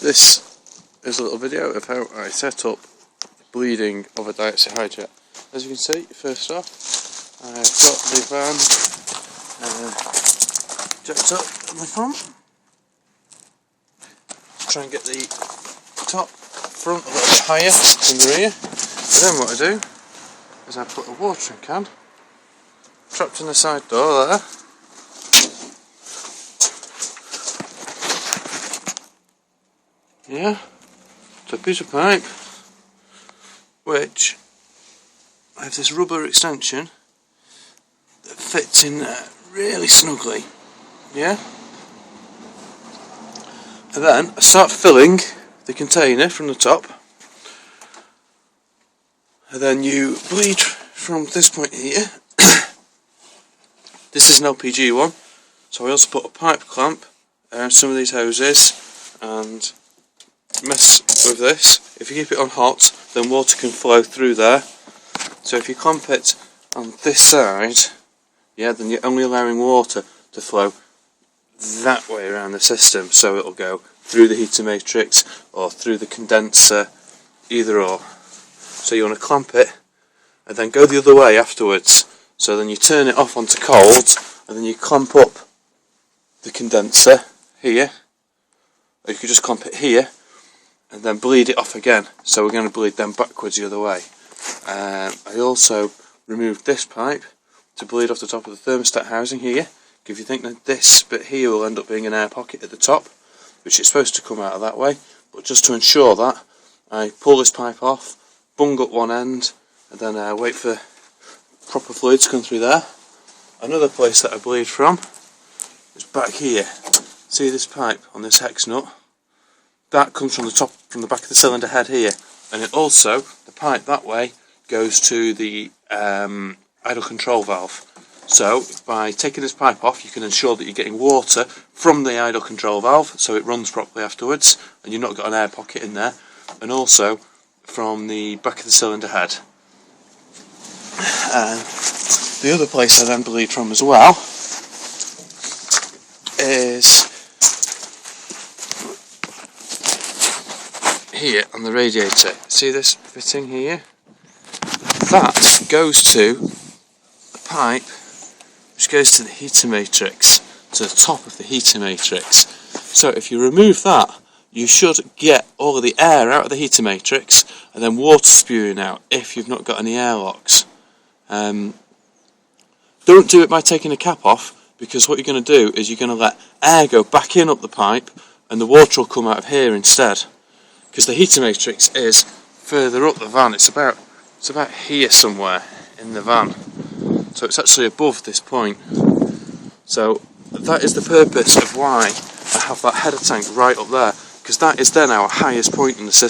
This is a little video of how I set up bleeding of a Daihatsu Hijet. As you can see, first off, I've got the van jacked up on the front. Try and get the top front a little bit higher than the rear. And then what I do is I put a watering can trapped in the side door there. Yeah, it's a piece of pipe which I have this rubber extension that fits in there really snugly. Yeah, and then I start filling the container from the top, and then you bleed from this point here. This is an LPG one, so I also put a pipe clamp around some of these hoses and mess with this. If you keep it on hot, then water can flow through there. So if you clamp it on this side, yeah, then you're only allowing water to flow that way around the system, so it'll go through the heater matrix or through the condenser, either or. So you want to clamp it and then go the other way afterwards. So then you turn it off onto cold and then you clamp up the condenser here, or you could just clamp it here and then bleed it off again. So we're going to bleed them backwards the other way. I also removed this pipe to bleed off the top of the thermostat housing here. If you think that this bit here will end up being an air pocket at the top, which it's supposed to come out of that way, but just to ensure that, I pull this pipe off, bung up one end, and then wait for proper fluid to come through there. Another place that I bleed from is back here. See this pipe on this hex nut? That comes from the top, from the back of the cylinder head here, and it also, the pipe that way, goes to the idle control valve. So by taking this pipe off, you can ensure that you're getting water from the idle control valve, so it runs properly afterwards, and you've not got an air pocket in there, and also from the back of the cylinder head. And the other place I then bleed from as well is here on the radiator. See this fitting here? That goes to a pipe which goes to the heater matrix, to the top of the heater matrix. So if you remove that, you should get all of the air out of the heater matrix and then water spewing out if you've not got any airlocks. Don't do it by taking the cap off, because what you're going to do is you're going to let air go back in up the pipe and the water will come out of here instead. Because the heater matrix is further up the van, it's about here somewhere in the van. So it's actually above this point. So that is the purpose of why I have that header tank right up there, because that is then our highest point in the system.